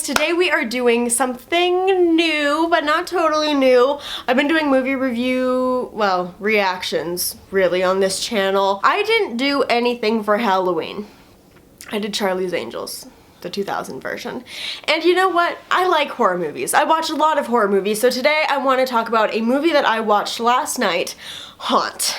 today we are doing something new, but not totally new. I've been doing movie review, well, reactions, really, on this channel. I didn't do anything for Halloween. I did Charlie's Angels, the 2000 version. And you know what? I like horror movies. I watch a lot of horror movies, so today I want to talk about a movie that I watched last night, Haunt.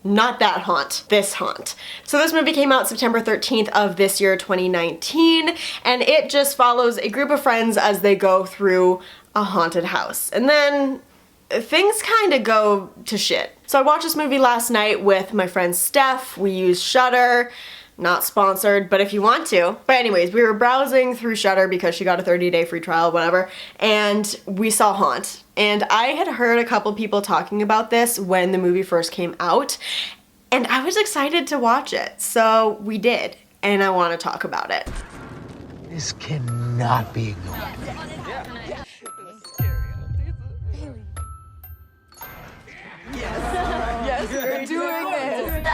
Not that Haunt, this Haunt. So this movie came out September 13th of this year, 2019, and it just follows a group of friends as they go through a haunted house. And then things kind of go to shit. So I watched this movie last night with my friend Steph. We used Shudder. Not sponsored, but if you want to. But anyways, we were browsing through Shudder because she got a 30-day free trial, whatever, and we saw Haunt. And I had heard a couple people talking about this when the movie first came out, and I was excited to watch it. So we did, and I want to talk about it. This cannot be ignored. Yes, we're doing this.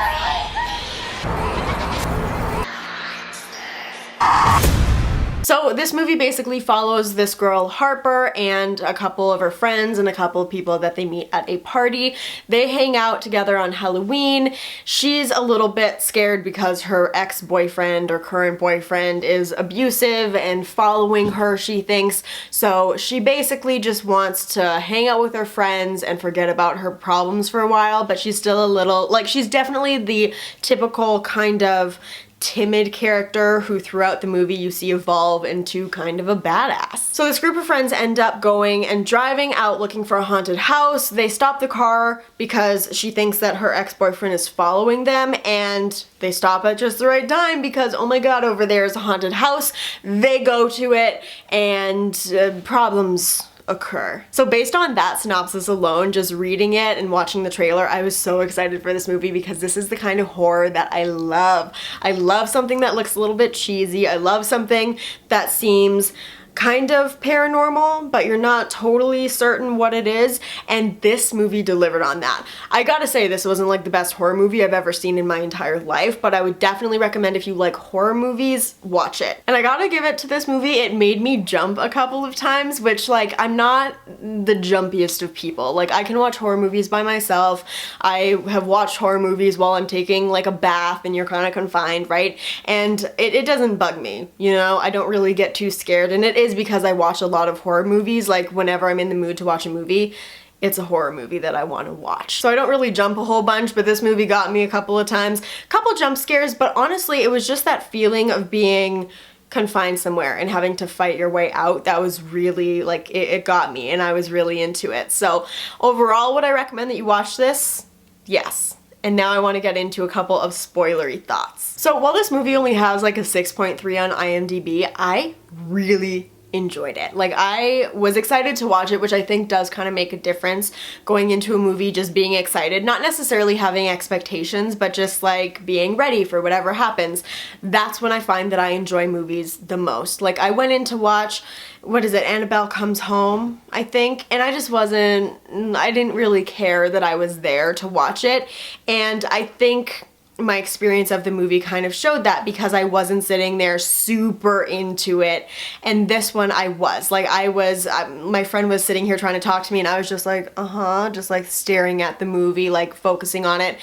So this movie basically follows this girl Harper and a couple of her friends and a couple of people that they meet at a party. They hang out together on Halloween. She's a little bit scared because her ex-boyfriend or current boyfriend is abusive and following her, she thinks. So she basically just wants to hang out with her friends and forget about her problems for a while, but she's still a little, like, she's definitely the typical kind of timid character who throughout the movie you see evolve into kind of a badass. So this group of friends end up going and driving out looking for a haunted house. They stop the car because she thinks that her ex-boyfriend is following them, and they stop at just the right time because, oh my god, over there is a haunted house. They go to it and problems occur. So based on that synopsis alone, just reading it and watching the trailer, I was so excited for this movie because this is the kind of horror that I love. I love something that looks a little bit cheesy. I love something that seems kind of paranormal, but you're not totally certain what it is, and this movie delivered on that. I gotta say, this wasn't like the best horror movie I've ever seen in my entire life, but I would definitely recommend if you like horror movies, watch it. And I gotta give it to this movie, it made me jump a couple of times, which, like, I'm not the jumpiest of people. Like, I can watch horror movies by myself. I have watched horror movies while I'm taking like a bath and you're kind of confined, right? And it doesn't bug me, you know? I don't really get too scared, and it is because I watch a lot of horror movies. Like, whenever I'm in the mood to watch a movie, it's a horror movie that I want to watch. So I don't really jump a whole bunch, but this movie got me a couple of times. Couple jump scares, but honestly, it was just that feeling of being confined somewhere and having to fight your way out that was really, like, it got me, and I was really into it. So overall, would I recommend that you watch this? Yes. And now I want to get into a couple of spoilery thoughts. So while this movie only has like a 6.3 on IMDb, I really enjoyed it. Like, I was excited to watch it, which I think does kind of make a difference going into a movie, just being excited, not necessarily having expectations, but just like being ready for whatever happens. That's when I find that I enjoy movies the most. Like, I went in to watch, what is it, Annabelle Comes Home, I think, and I just I didn't really care that I was there to watch it, and I think my experience of the movie kind of showed that because I wasn't sitting there super into it, and this one I was. Like, I was, my friend was sitting here trying to talk to me and I was just like, just like staring at the movie, like focusing on it.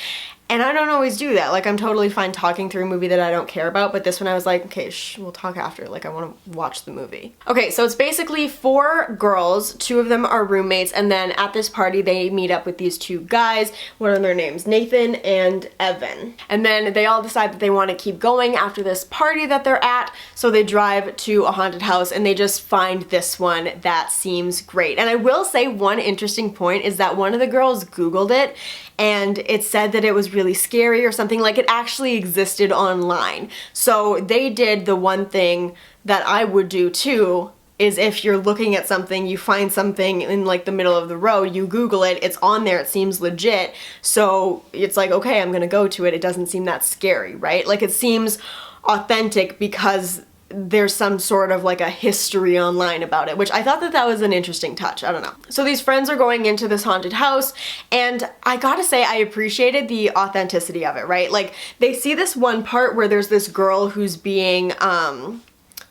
And I don't always do that. Like, I'm totally fine talking through a movie that I don't care about, but this one I was like, okay, we'll talk after. Like, I want to watch the movie. Okay, so it's basically 4 girls. 2 of them are roommates, and then at this party they meet up with these 2 guys. What are their names? Nathan and Evan. And then they all decide that they want to keep going after this party that they're at, so they drive to a haunted house and they just find this one that seems great. And I will say one interesting point is that one of the girls Googled it, and it said that it was really scary or something. Like, it actually existed online. So they did the one thing that I would do too, is if you're looking at something, you find something in like the middle of the road, you Google it, it's on there, it seems legit, so it's like, okay, I'm gonna go to it, it doesn't seem that scary, right? Like, it seems authentic because there's some sort of like a history online about it, which I thought that that was an interesting touch. I don't know. So these friends are going into this haunted house, and I gotta say I appreciated the authenticity of it, right? Like, they see this one part where there's this girl who's being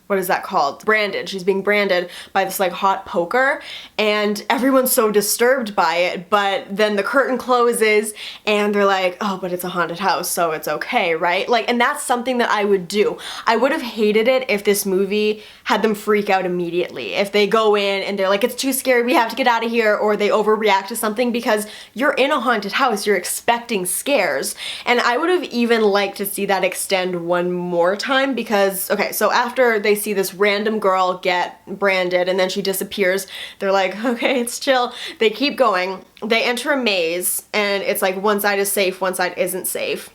what is that called? Branded. She's being branded by this like hot poker, and everyone's so disturbed by it, but then the curtain closes and they're like, oh, but it's a haunted house, so it's okay, right? Like, and that's something that I would do. I would have hated it if this movie had them freak out immediately. If they go in and they're like, it's too scary, we have to get out of here, or they overreact to something, because you're in a haunted house, you're expecting scares. And I would have even liked to see that extend one more time, because, okay, so after they see this random girl get branded and then she disappears, they're like, okay, it's chill. They keep going. They enter a maze, and it's like one side is safe, one side isn't safe.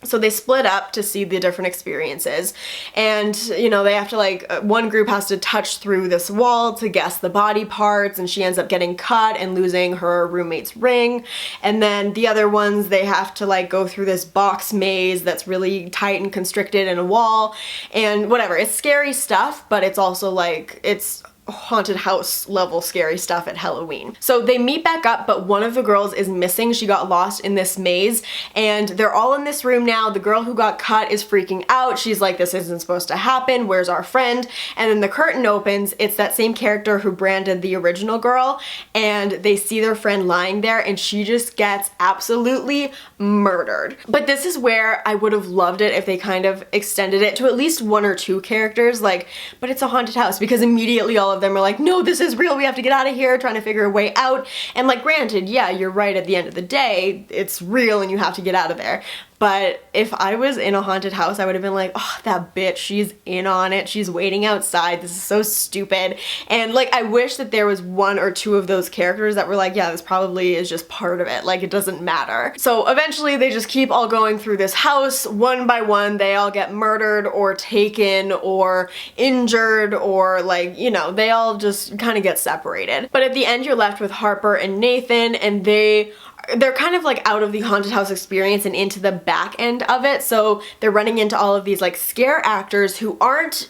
So they split up to see the different experiences, and you know, they have to like, one group has to touch through this wall to guess the body parts, and she ends up getting cut and losing her roommate's ring. And then the other ones, they have to like go through this box maze that's really tight and constricted in a wall, and whatever. It's scary stuff, but it's also like, it's haunted house level scary stuff at Halloween. So they meet back up, but one of the girls is missing. She got lost in this maze, and they're all in this room now. The girl who got cut is freaking out. She's like, this isn't supposed to happen. Where's our friend? And then the curtain opens. It's that same character who branded the original girl, and they see their friend lying there, and she just gets absolutely murdered. But this is where I would have loved it if they kind of extended it to at least one or two characters, like, but it's a haunted house, because immediately all of them are like, no, this is real, we have to get out of here, trying to figure a way out. And like, granted, yeah, you're right, at the end of the day, it's real and you have to get out of there. But if I was in a haunted house, I would have been like, oh, that bitch, she's in on it. She's waiting outside. This is so stupid. And like, I wish that there was one or two of those characters that were like, yeah, this probably is just part of it. Like, it doesn't matter. So eventually they just keep all going through this house one by one. They all get murdered or taken or injured, or like, you know, they all just kind of get separated. But at the end, you're left with Harper and Nathan, and they're kind of like out of the haunted house experience and into the back end of it. So they're running into all of these like scare actors who aren't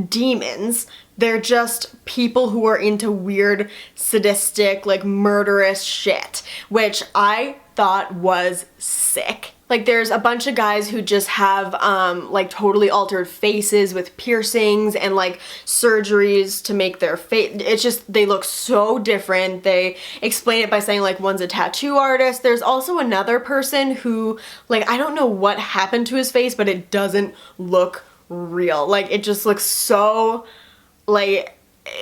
demons. They're just people who are into weird, sadistic, like murderous shit, which I thought was sick. Like, there's a bunch of guys who just have like totally altered faces with piercings and like surgeries to make their face, it's just, they look so different. They explain it by saying like one's a tattoo artist. There's also another person who, like, I don't know what happened to his face, but it doesn't look real. Like, it just looks so, like,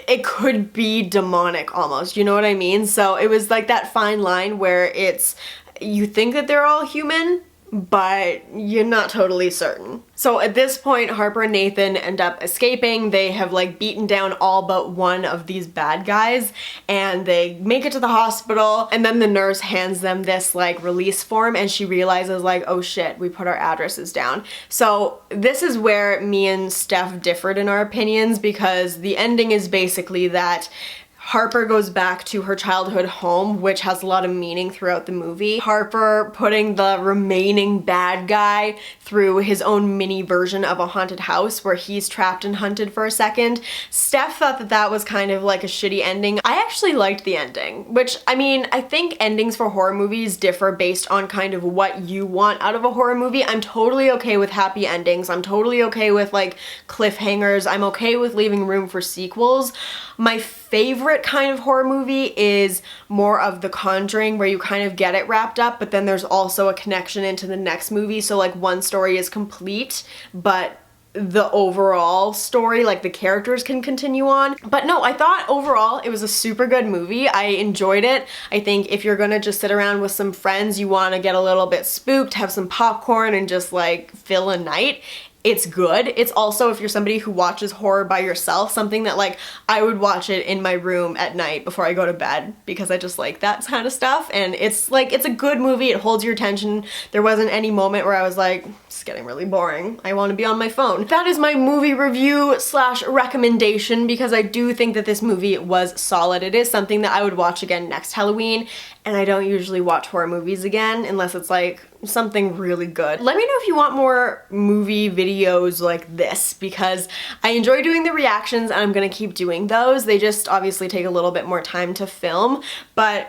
it could be demonic almost, you know what I mean? So it was like that fine line where it's, you think that they're all human, but you're not totally certain. So at this point, Harper and Nathan end up escaping. They have like beaten down all but one of these bad guys, and they make it to the hospital, and then the nurse hands them this like release form, and she realizes like, oh shit, we put our addresses down. So this is where me and Steph differed in our opinions, because the ending is basically that Harper goes back to her childhood home, which has a lot of meaning throughout the movie. Harper putting the remaining bad guy through his own mini version of a haunted house where he's trapped and hunted for a second. Steph thought that that was kind of like a shitty ending. I actually liked the ending, which, I mean, I think endings for horror movies differ based on kind of what you want out of a horror movie. I'm totally okay with happy endings. I'm totally okay with like cliffhangers. I'm okay with leaving room for sequels. My favorite kind of horror movie is more of The Conjuring, where you kind of get it wrapped up, but then there's also a connection into the next movie. So like one story is complete, but the overall story, like the characters can continue on. But no, I thought overall it was a super good movie. I enjoyed it. I think if you're gonna just sit around with some friends, you wanna get a little bit spooked, have some popcorn, and just like fill a night, it's good. It's also, if you're somebody who watches horror by yourself, something that like I would watch it in my room at night before I go to bed, because I just like that kind of stuff. And it's like, it's a good movie. It holds your attention. There wasn't any moment where I was like, it's getting really boring, I want to be on my phone. That is my movie review slash recommendation, because I do think that this movie was solid. It is something that I would watch again next Halloween, and I don't usually watch horror movies again unless it's like something really good. Let me know if you want more movie videos like this, because I enjoy doing the reactions and I'm gonna keep doing those. They just obviously take a little bit more time to film, but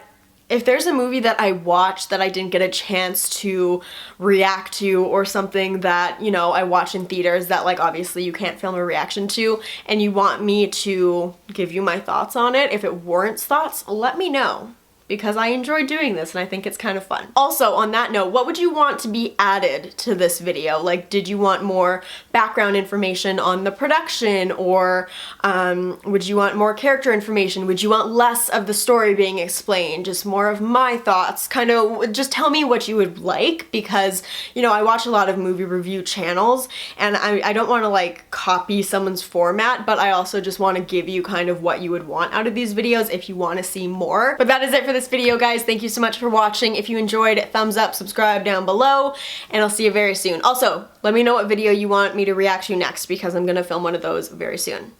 If there's a movie that I watched that I didn't get a chance to react to, or something that, you know, I watch in theaters that, like, obviously you can't film a reaction to, and you want me to give you my thoughts on it, if it warrants thoughts, let me know, because I enjoy doing this and I think it's kind of fun. Also, on that note, what would you want to be added to this video? Like, did you want more background information on the production, or would you want more character information? Would you want less of the story being explained, just more of my thoughts? Kind of just tell me what you would like, because, you know, I watch a lot of movie review channels and I don't want to like copy someone's format, but I also just want to give you kind of what you would want out of these videos if you want to see more. But that is it for this video, guys. Thank you so much for watching. If you enjoyed, thumbs up, subscribe down below, and I'll see you very soon. Also, let me know what video you want me to react to next, because I'm gonna film one of those very soon.